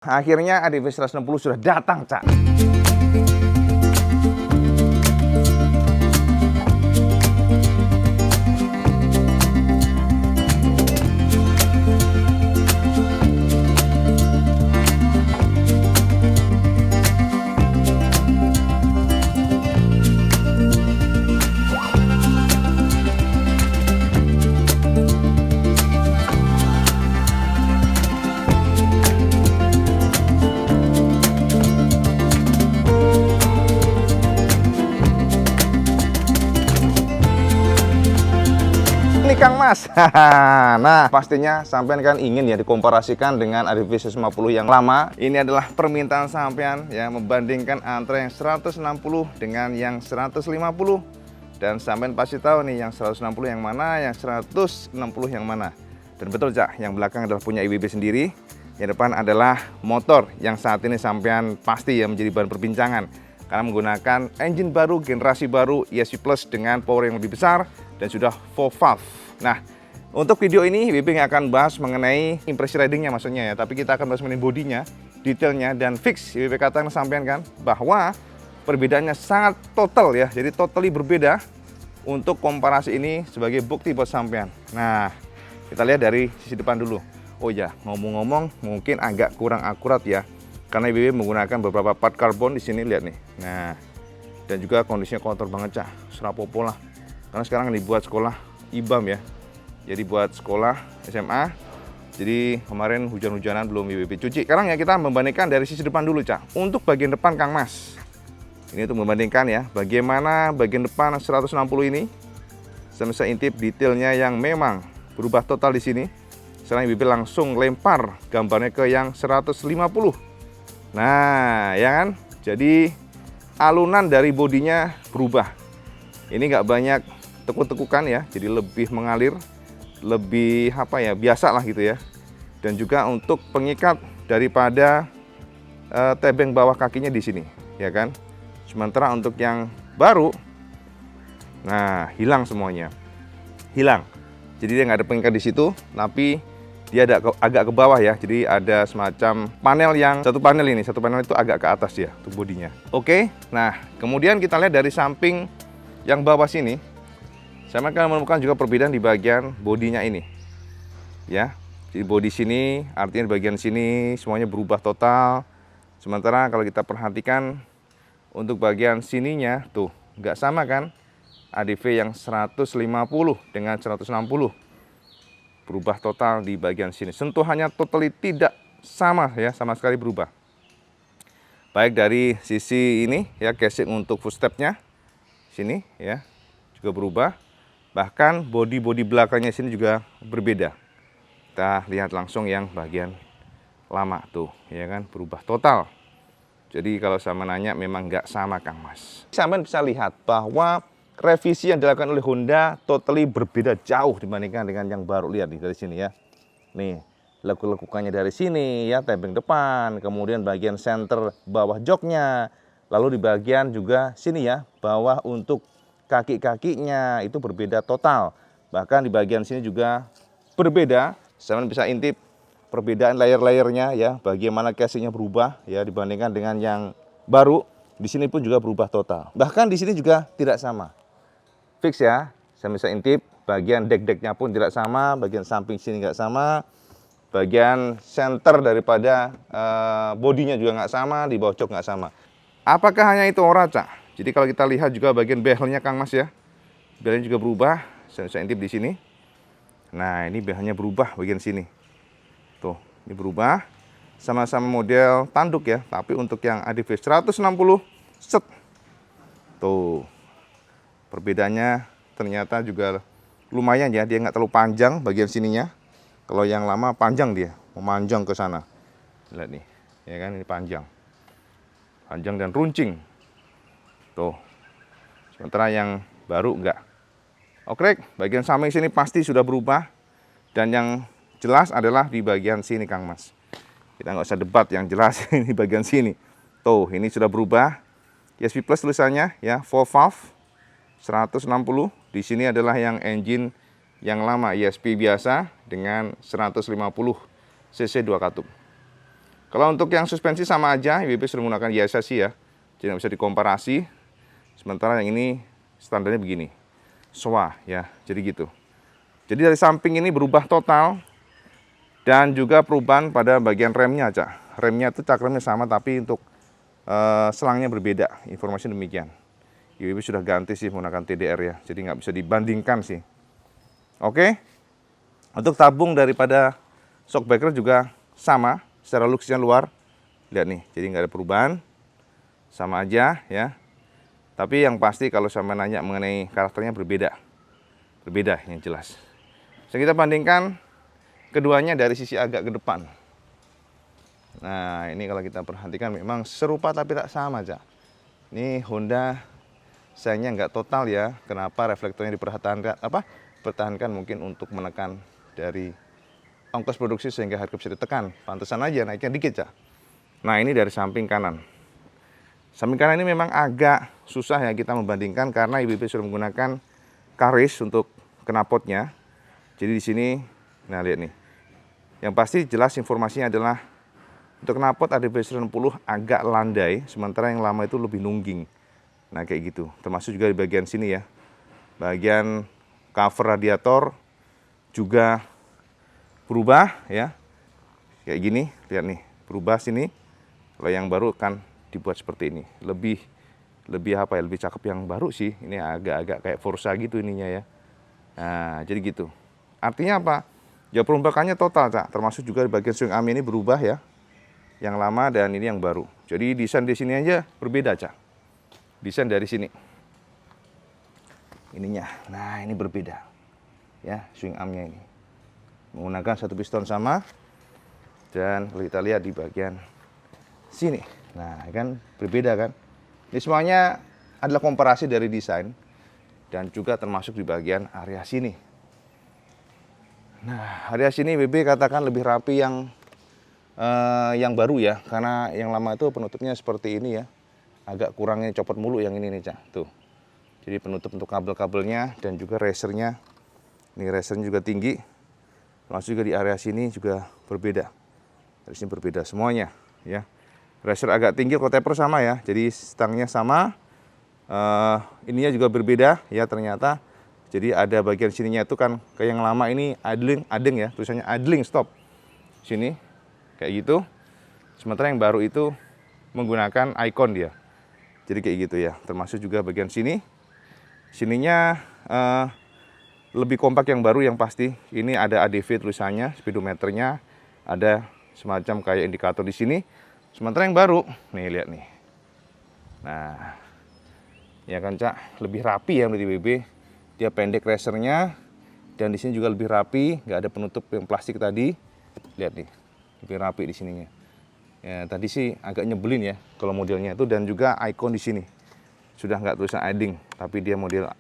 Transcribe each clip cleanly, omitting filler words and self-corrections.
Akhirnya ADV 160 sudah datang, Cak. Kang Mas. Nah, pastinya sampean kan ingin ya dikomparasikan dengan ADV 150 yang lama. Ini adalah permintaan sampean ya, membandingkan antara yang 160 dengan yang 150. Dan sampean pasti tahu nih yang 160 yang mana, yang 160 yang mana. Dan betul, Cak, yang belakang adalah punya IWB sendiri. Yang depan adalah motor yang saat ini sampean pasti ya menjadi bahan perbincangan karena menggunakan engine baru, generasi baru ESP Plus dengan power yang lebih besar dan sudah 4 valve. Nah, untuk video ini IWB nggak akan bahas mengenai impresi ridingnya maksudnya ya, tapi kita akan bahas mengenai bodinya, detailnya, dan fix IWB katakan sampean kan bahwa perbedaannya sangat total ya, jadi totally berbeda. Untuk komparasi ini sebagai bukti buat sampean. Nah, kita lihat dari sisi depan dulu. Oh ya, ngomong-ngomong mungkin agak kurang akurat ya, karena IWB menggunakan beberapa part karbon di sini, lihat nih. Nah, dan juga kondisinya kotor banget, Cak, serapopo lah. Karena sekarang dibuat sekolah IBAM ya, jadi buat sekolah SMA. Jadi kemarin hujan-hujanan belum IWB cuci. Sekarang ya kita membandingkan dari sisi depan dulu, Cak. Untuk bagian depan, Kang Mas, ini untuk membandingkan ya, bagaimana bagian depan 160 ini. Saya bisa intip detailnya yang memang berubah total di sini. Sekarang IWB langsung lempar gambarnya ke yang 150. Nah, ya kan? Jadi alunan dari bodinya berubah. Ini nggak banyak tekuk-tekukan ya, jadi lebih mengalir, lebih apa ya, biasa lah gitu ya. Dan juga untuk pengikat daripada tebeng bawah kakinya di sini, ya kan. Sementara untuk yang baru, nah hilang semuanya, hilang. Jadi dia nggak ada pengikat di situ, tapi dia agak ke bawah ya. Jadi ada semacam panel yang satu panel itu agak ke atas ya, untuk bodinya. Oke, nah kemudian kita lihat dari samping yang bawah sini. Saya akan menemukan juga perbedaan di bagian bodinya ini, ya. Di bodi sini, artinya di bagian sini semuanya berubah total. Sementara kalau kita perhatikan untuk bagian sininya, tuh nggak sama kan? ADV yang 150 dengan 160 berubah total di bagian sini. Sentuhannya totally tidak sama ya, sama sekali berubah. Baik dari sisi ini ya, casing untuk footstepnya sini ya juga berubah. Bahkan bodi-bodi belakangnya sini juga berbeda. Kita lihat langsung yang bagian lama tuh, ya kan, berubah total. Jadi kalau saya menanya memang nggak sama, Kang Mas. Sampai bisa lihat bahwa revisi yang dilakukan oleh Honda totally berbeda jauh dibandingkan dengan yang baru. Lihat nih dari sini ya. Nih, lekuk-lekukannya dari sini ya, tebeng depan, kemudian bagian center bawah joknya. Lalu di bagian juga sini ya, bawah untuk kaki-kakinya itu berbeda total. Bahkan di bagian sini juga berbeda. Saya bisa intip perbedaan layer-layernya ya, bagaimana casingnya berubah ya dibandingkan dengan yang baru. Di sini pun juga berubah total. Bahkan di sini juga tidak sama. Fix ya, saya bisa intip bagian deck-decknya pun tidak sama, bagian samping sini nggak sama, bagian center daripada bodinya juga nggak sama, di bawah jok nggak sama. Apakah hanya itu ora, Cak? Jadi kalau kita lihat juga bagian behelnya, Kang Mas ya, behelnya juga berubah. Saya bisa intip di sini. Nah, ini behelnya berubah bagian sini. Tuh, ini berubah. Sama-sama model tanduk ya, tapi untuk yang ADV 160 set. Tuh, perbedaannya ternyata juga lumayan ya, dia nggak terlalu panjang bagian sininya. Kalau yang lama panjang, dia memanjang ke sana. Lihat nih, ya kan, ini panjang. Panjang dan runcing. Tuh. Sementara yang baru enggak. Oke, bagian samping sini pasti sudah berubah. Dan yang jelas adalah di bagian sini, Kang Mas. Kita nggak usah debat, yang jelas ini bagian sini. Tuh, ini sudah berubah. ESP Plus tulisannya ya, 4 valve 160. Di sini adalah yang engine yang lama, ESP biasa dengan 150 cc 2 katup. Kalau untuk yang suspensi sama aja, IWB sudah menggunakan YSSI ya, jadi nggak bisa dikomparasi. Sementara yang ini standarnya begini, SOA ya, jadi gitu. Jadi dari samping ini berubah total, dan juga perubahan pada bagian remnya, Cak. Remnya itu cakremnya sama, tapi untuk selangnya berbeda, informasi demikian. IWB sudah ganti sih menggunakan TDR ya, jadi nggak bisa dibandingkan sih. Oke, untuk tabung daripada shockbreaker juga sama, secara looks-nya luar. Lihat nih, jadi nggak ada perubahan, sama aja ya. Tapi yang pasti kalau sama nanya mengenai karakternya berbeda yang jelas. So, kita bandingkan keduanya dari sisi agak ke depan. Nah, ini kalau kita perhatikan memang serupa tapi tak sama, Cak. Ini Honda sayangnya nggak total ya. Kenapa reflektornya pertahankan mungkin untuk menekan dari ongkos produksi sehingga harga bisa ditekan. Pantesan aja naiknya dikit, Cak. Nah, ini dari samping kanan. Samping kanan ini memang agak susah ya kita membandingkan karena IWB sudah menggunakan karis untuk knalpotnya. Jadi di sini, nah lihat nih. Yang pasti jelas informasinya adalah untuk knalpot ADV 90 agak landai, sementara yang lama itu lebih nungging. Nah kayak gitu. Termasuk juga di bagian sini ya. Bagian cover radiator juga berubah ya. Kayak gini, lihat nih, berubah sini. Kalau yang baru kan dibuat seperti ini, lebih apa ya, lebih cakep yang baru sih. Ini agak-agak kayak Forza gitu ininya ya. Nah jadi gitu, artinya apa ya, perombakannya total, Cak. Termasuk juga di bagian swing arm ini berubah ya, yang lama dan ini yang baru. Jadi desain di sini aja berbeda, Cak. Desain dari sini ininya, nah ini berbeda ya, swing armnya ini menggunakan satu piston sama. Dan kalau kita lihat di bagian sini, nah kan berbeda kan. Ini semuanya adalah komparasi dari desain dan juga termasuk di bagian area sini. Nah, area sini IWB katakan lebih rapi yang baru ya, karena yang lama itu penutupnya seperti ini ya. Agak kurangnya copot mulu yang ini nih, Cak. Tuh. Jadi penutup untuk kabel-kabelnya dan juga racernya. Ini racernya juga tinggi. Langsung juga di area sini juga berbeda. Dari sini berbeda semuanya ya. Racer agak tinggi, kalau taper sama ya. Jadi stangnya sama. Ininya juga berbeda ya ternyata. Jadi ada bagian sininya itu kan kayak yang lama ini ading ya, tulisannya idling stop. Sini kayak gitu. Sementara yang baru itu menggunakan icon dia. Jadi kayak gitu ya. Termasuk juga bagian sini. Sininya lebih kompak yang baru yang pasti. Ini ada ADV tulisannya, speedometernya, ada semacam kayak indikator di sini. Sementara yang baru, nih lihat nih. Nah, ya kan, Cak, lebih rapi ya menurut IWB. Dia pendek racernya dan di sini juga lebih rapi, nggak ada penutup yang plastik tadi. Lihat nih, lebih rapi di sininya. Ya, tadi sih agak nyebelin ya kalau modelnya itu, dan juga icon di sini. Sudah nggak tulisan idling, tapi dia model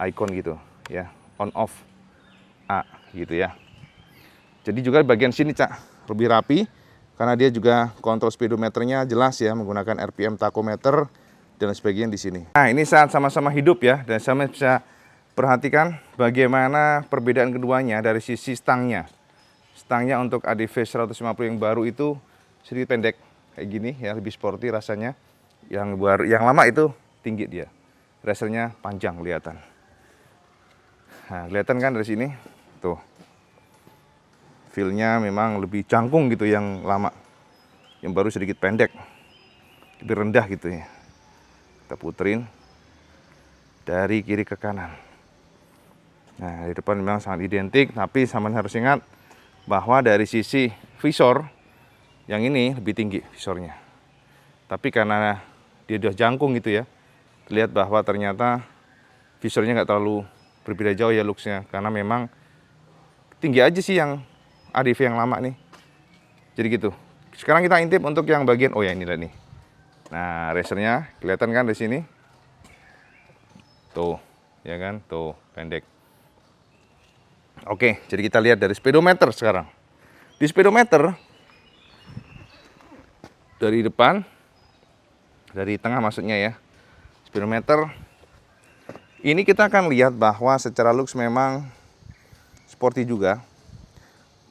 icon gitu ya, on off A gitu ya. Jadi juga bagian sini, Cak, lebih rapi karena dia juga kontrol speedometernya jelas ya, menggunakan RPM tachometer dan sebagainya di sini. Nah, ini saat sama-sama hidup ya, dan sama bisa perhatikan bagaimana perbedaan keduanya dari sisi stangnya. Stangnya untuk ADV 150 yang baru itu sedikit pendek kayak gini ya, lebih sporty rasanya. Yang baru, yang lama itu tinggi dia. Racernya panjang kelihatan. Nah, kelihatan kan dari sini tuh. Feel-nya memang lebih cangkung gitu yang lama. Yang baru sedikit pendek. Lebih rendah gitu ya. Kita puterin dari kiri ke kanan. Nah, di depan memang sangat identik, tapi sama harus ingat bahwa dari sisi visor yang ini lebih tinggi visornya. Tapi karena dia udah jangkung gitu ya, terlihat bahwa ternyata visornya nggak terlalu berbeda jauh ya looksnya, karena memang tinggi aja sih yang ADV yang lama nih. Jadi gitu. Sekarang kita intip untuk yang bagian, oh ya ini nih. Nah, racernya kelihatan kan di sini. Tuh, ya kan? Tuh, pendek. Oke, jadi kita lihat dari speedometer sekarang. Di speedometer dari depan, dari tengah maksudnya ya. Speedometer ini kita akan lihat bahwa secara looks memang sporty juga.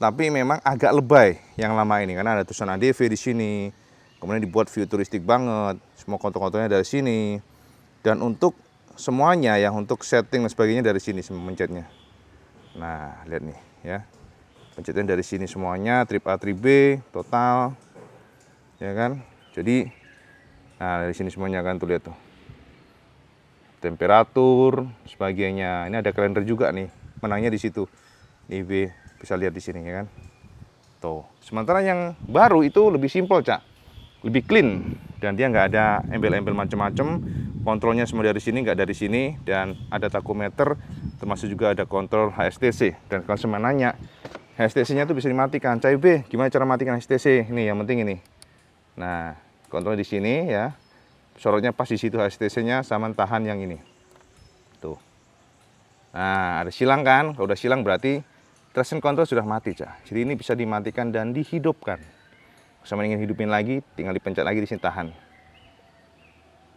tapi memang agak lebay yang lama ini karena ada tulisan ADV di sini. Kemudian dibuat futuristik banget, semua kontrol-kontrolnya dari sini. Dan untuk semuanya yang untuk setting dan sebagainya dari sini semua pencetnya. Nah, lihat nih ya. Pencetnya dari sini semuanya, trip A, trip B, total. Ya kan? Jadi nah dari sini semuanya kan tuh lihat tuh. Temperatur, sebagainya. Ini ada kalender juga nih. Menangnya di situ. Nih B, bisa lihat di sini ya kan. Tuh. Sementara yang baru itu lebih simpel, Cak. Lebih clean dan dia nggak ada embel-embel macam-macam. Kontrolnya semua dari sini, nggak dari sini, dan ada tachometer, termasuk juga ada kontrol HSTC. Dan kalau saya nanya, HSTC-nya tuh bisa dimatikan. Cak B, gimana cara matikan HSTC? Ini yang penting ini. Nah, kontrol di sini ya. Sorotnya pas di situ HSTC-nya sama tahan yang ini. Tuh. Nah, ada silang kan? Kalau udah silang berarti traction control sudah mati, Cak. Jadi ini bisa dimatikan dan dihidupkan. Sama ingin hidupin lagi, tinggal dipencet lagi di sini tahan.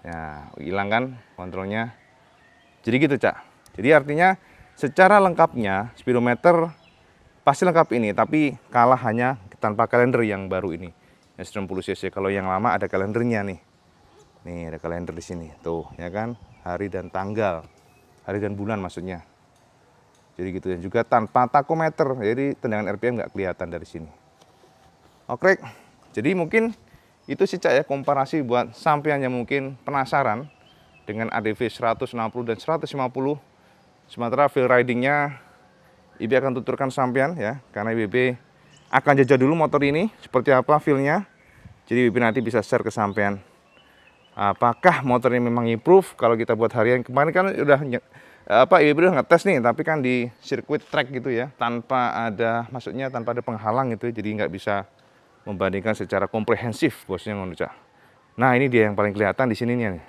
Ya, hilang kan kontrolnya. Jadi gitu, Cak. Jadi artinya secara lengkapnya speedometer pasti lengkap ini, tapi kalah hanya tanpa kalender yang baru ini. Yang 90 cc. Kalau yang lama ada kalendernya nih. Nih ada kalender di sini, tuh ya kan, hari dan tanggal, hari dan bulan maksudnya. Jadi gitu, dan juga tanpa tachometer, jadi tendangan RPM nggak kelihatan dari sini. Oke, jadi mungkin itu sih, Cak ya, komparasi buat sampean yang mungkin penasaran dengan ADV 160 dan 150. Sementara feel ridingnya IB akan tuturkan sampean ya, karena IB akan jajah dulu motor ini seperti apa feelnya. Jadi IB nanti bisa share ke sampean. Apakah motor ini memang improve kalau kita buat harian. Kemarin kan udah IB udah ngetes nih, tapi kan di sirkuit track gitu ya, tanpa ada, maksudnya tanpa ada penghalang gitu, jadi nggak bisa membandingkan secara komprehensif bosnya ngono, Cak. Nah, ini dia yang paling kelihatan di sininya nih.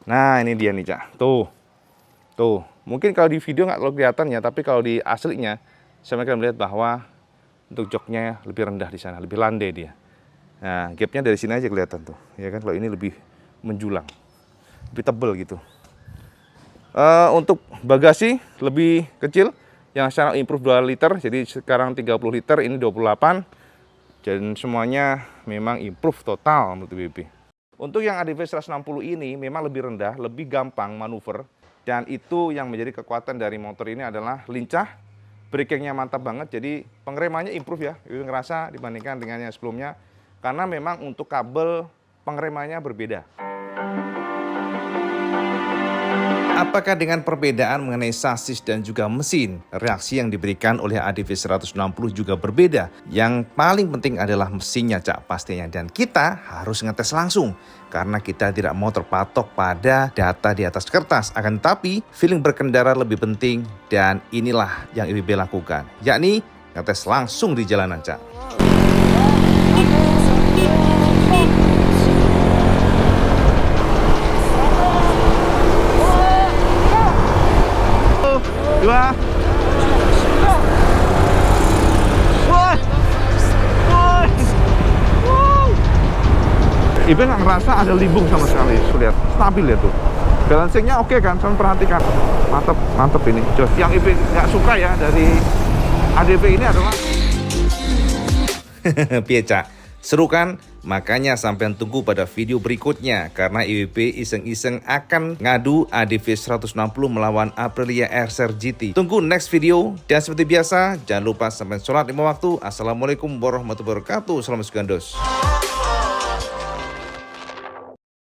Nah, ini dia nih, Cak. Tuh. Mungkin kalau di video nggak terlalu kelihatan ya, tapi kalau di aslinya saya akan melihat bahwa untuk joknya lebih rendah di sana, lebih landai dia. Nah, gapnya dari sini aja kelihatan tuh, ya kan? Kalau ini lebih menjulang, lebih tebel gitu. Untuk bagasi lebih kecil, yang sekarang improve 2 liter, jadi sekarang 30 liter, ini 28. Dan semuanya memang improve total menurut BP. Untuk yang ADV 160 ini memang lebih rendah, lebih gampang manuver. Dan itu yang menjadi kekuatan dari motor ini adalah lincah, brakingnya mantap banget, jadi pengeremannya improve ya. Itu ngerasa dibandingkan dengan yang sebelumnya. Karena memang untuk kabel pengeremannya berbeda. Apakah dengan perbedaan mengenai sasis dan juga mesin, reaksi yang diberikan oleh ADV 160 juga berbeda? Yang paling penting adalah mesinnya, Cak, pastinya. Dan kita harus ngetes langsung, karena kita tidak mau terpatok pada data di atas kertas. Akan tetapi, feeling berkendara lebih penting, dan inilah yang IBB lakukan, yakni ngetes langsung di jalanan, Cak. Dua. Ibe nggak ngerasa ada limbung sama sekali. Lihat, stabil ya tuh. Balancingnya oke kan, sama perhatikan. Mantep ini. Just yang Ibe nggak suka ya dari ADV ini adalah Piecak, seru kan? Makanya sampean tunggu pada video berikutnya, karena IWB iseng-iseng akan ngadu ADV 160 melawan Aprilia RCR GT. Tunggu next video, dan seperti biasa jangan lupa sampai sholat 5 waktu. Assalamualaikum warahmatullahi wabarakatuh. Salam segandos.